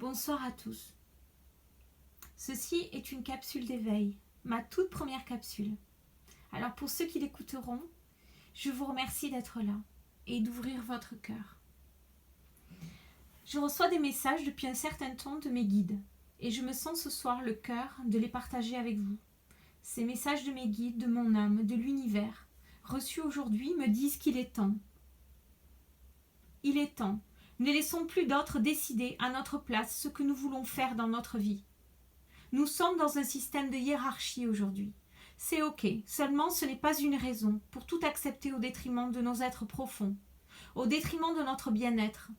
Bonsoir à tous. Ceci est une capsule d'éveil, ma toute première capsule. Alors pour ceux qui l'écouteront, je vous remercie d'être là et d'ouvrir votre cœur. Je reçois des messages depuis un certain temps de mes guides et je me sens ce soir le cœur de les partager avec vous. Ces messages de mes guides, de mon âme, de l'univers, reçus aujourd'hui, me disent qu'il est temps. Il est temps. Ne laissons plus d'autres décider à notre place ce que nous voulons faire dans notre vie. Nous sommes dans un système de hiérarchie aujourd'hui. C'est ok, seulement ce n'est pas une raison pour tout accepter au détriment de nos êtres profonds, au détriment de notre bien-être.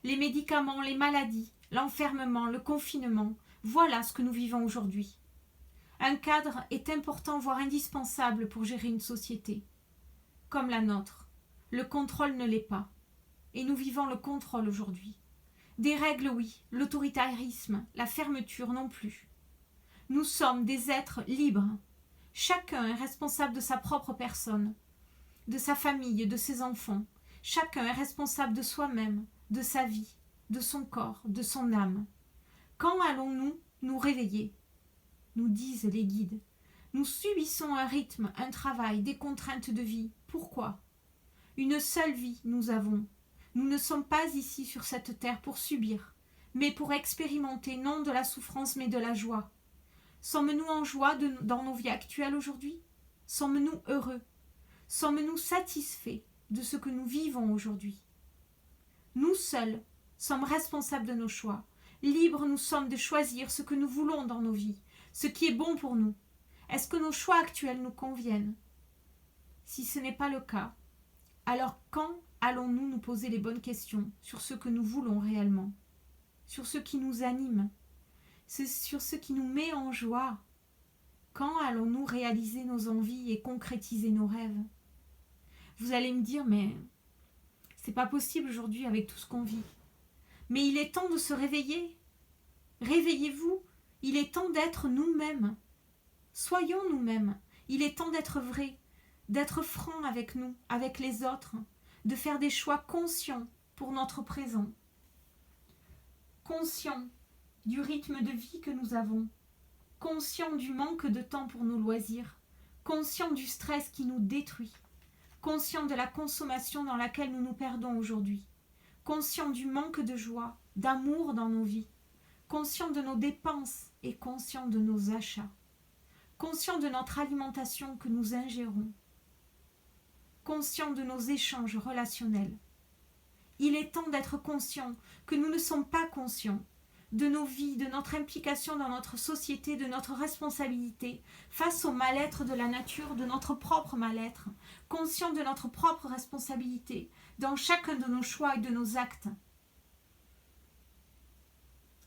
Les médicaments, les maladies, l'enfermement, le confinement, voilà ce que nous vivons aujourd'hui. Un cadre est important, voire indispensable pour gérer une société. Comme la nôtre, le contrôle ne l'est pas. Et nous vivons le contrôle aujourd'hui. Des règles, oui, l'autoritarisme, la fermeture non plus. Nous sommes des êtres libres. Chacun est responsable de sa propre personne, de sa famille, de ses enfants. Chacun est responsable de soi-même, de sa vie, de son corps, de son âme. Quand allons-nous nous réveiller ? Nous disent les guides. Nous subissons un rythme, un travail, des contraintes de vie. Pourquoi ? Une seule vie nous avons. Nous ne sommes pas ici sur cette terre pour subir, mais pour expérimenter non de la souffrance mais de la joie. Sommes-nous en joie dans nos vies actuelles aujourd'hui ? Sommes-nous heureux ? Sommes-nous satisfaits de ce que nous vivons aujourd'hui ? Nous seuls sommes responsables de nos choix. Libres nous sommes de choisir ce que nous voulons dans nos vies, ce qui est bon pour nous. Est-ce que nos choix actuels nous conviennent ? Si ce n'est pas le cas, alors quand allons-nous nous poser les bonnes questions sur ce que nous voulons réellement, sur ce qui nous anime, sur ce qui nous met en joie? Quand allons-nous réaliser nos envies et concrétiser nos rêves? Vous allez me dire, mais c'est pas possible aujourd'hui avec tout ce qu'on vit. Mais il est temps de se réveiller. Réveillez-vous. Il est temps d'être nous-mêmes. Soyons nous-mêmes. Il est temps d'être vrais, d'être francs avec nous, avec les autres, de faire des choix conscients pour notre présent. Conscients du rythme de vie que nous avons, conscients du manque de temps pour nos loisirs, conscients du stress qui nous détruit, conscients de la consommation dans laquelle nous nous perdons aujourd'hui, conscients du manque de joie, d'amour dans nos vies, conscients de nos dépenses et conscients de nos achats, conscients de notre alimentation que nous ingérons, conscients de nos échanges relationnels. Il est temps d'être conscients que nous ne sommes pas conscients de nos vies, de notre implication dans notre société, de notre responsabilité face au mal-être de la nature, de notre propre mal-être, conscients de notre propre responsabilité dans chacun de nos choix et de nos actes.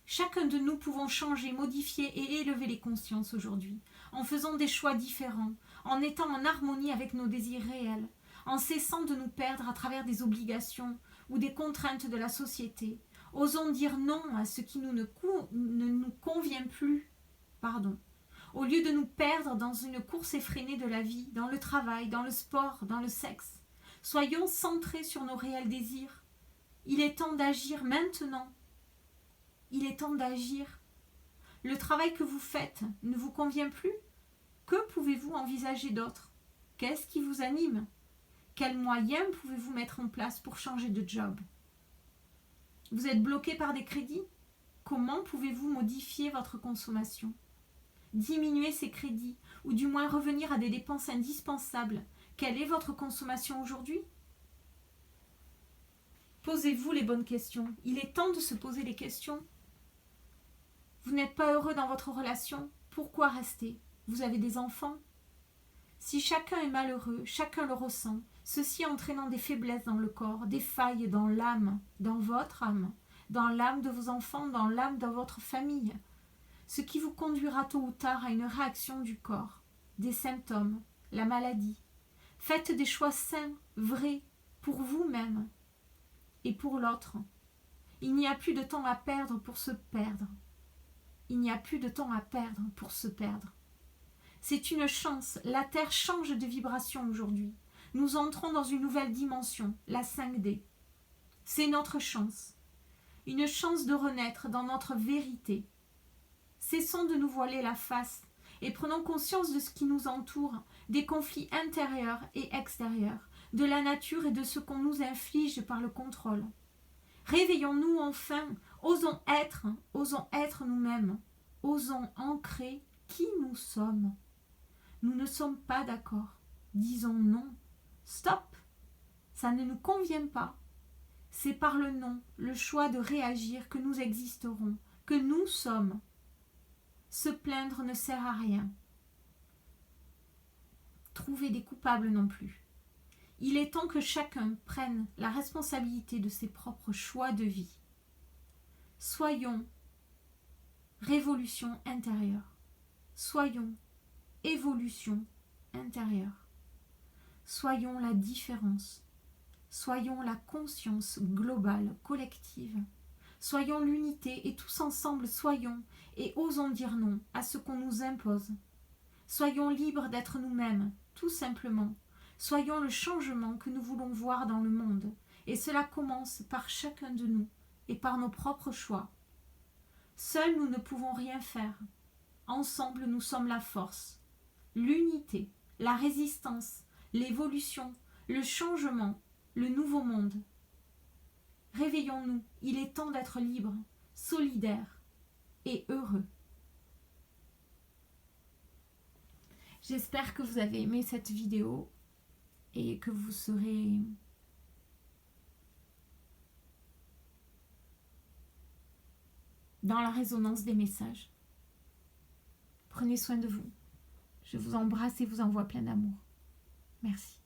Chacun de nous pouvons changer, modifier et élever les consciences aujourd'hui, en faisant des choix différents, en étant en harmonie avec nos désirs réels, en cessant de nous perdre à travers des obligations ou des contraintes de la société. Osons dire non à ce qui ne nous convient plus. Au lieu de nous perdre dans une course effrénée de la vie, dans le travail, dans le sport, dans le sexe. Soyons centrés sur nos réels désirs. Il est temps d'agir maintenant. Il est temps d'agir. Le travail que vous faites ne vous convient plus ? Que pouvez-vous envisager d'autre ? Qu'est-ce qui vous anime ? Quels moyens pouvez-vous mettre en place pour changer de job ? Vous êtes bloqué par des crédits ? Comment pouvez-vous modifier votre consommation ? Diminuer ces crédits, ou du moins revenir à des dépenses indispensables. Quelle est votre consommation aujourd'hui ? Posez-vous les bonnes questions. Il est temps de se poser les questions. Vous n'êtes pas heureux dans votre relation ? Pourquoi rester ? Vous avez des enfants ? Si chacun est malheureux, chacun le ressent, ceci entraînant des faiblesses dans le corps, des failles dans l'âme, dans votre âme, dans l'âme de vos enfants, dans l'âme de votre famille, ce qui vous conduira tôt ou tard à une réaction du corps, des symptômes, la maladie. Faites des choix sains, vrais, pour vous-même et pour l'autre. Il n'y a plus de temps à perdre pour se perdre. Il n'y a plus de temps à perdre pour se perdre. C'est une chance, la Terre change de vibration aujourd'hui. Nous entrons dans une nouvelle dimension, la 5D. C'est notre chance. une chance de renaître dans notre vérité. Cessons de nous voiler la face et prenons conscience de ce qui nous entoure, des conflits intérieurs et extérieurs, de la nature et de ce qu'on nous inflige par le contrôle. Réveillons-nous enfin, osons être nous-mêmes, osons ancrer qui nous sommes. Nous ne sommes pas d'accord. Disons non. Stop. Ça ne nous convient pas. C'est par le non, le choix de réagir que nous existerons, que nous sommes. Se plaindre ne sert à rien. Trouver des coupables non plus. Il est temps que chacun prenne la responsabilité de ses propres choix de vie. Soyons révolution intérieure. Soyons évolution intérieure. Soyons la différence. Soyons la conscience globale, collective. Soyons l'unité et tous ensemble soyons et osons dire non à ce qu'on nous impose. Soyons libres d'être nous-mêmes, tout simplement. Soyons le changement que nous voulons voir dans le monde. Et cela commence par chacun de nous et par nos propres choix. Seuls nous ne pouvons rien faire. Ensemble nous sommes la force, l'unité, la résistance, l'évolution, le changement, le nouveau monde. Réveillons-nous, il est temps d'être libres, solidaires et heureux. J'espère que vous avez aimé cette vidéo et que vous serez dans la résonance des messages. Prenez soin de vous. Je vous embrasse et vous envoie plein d'amour. Merci.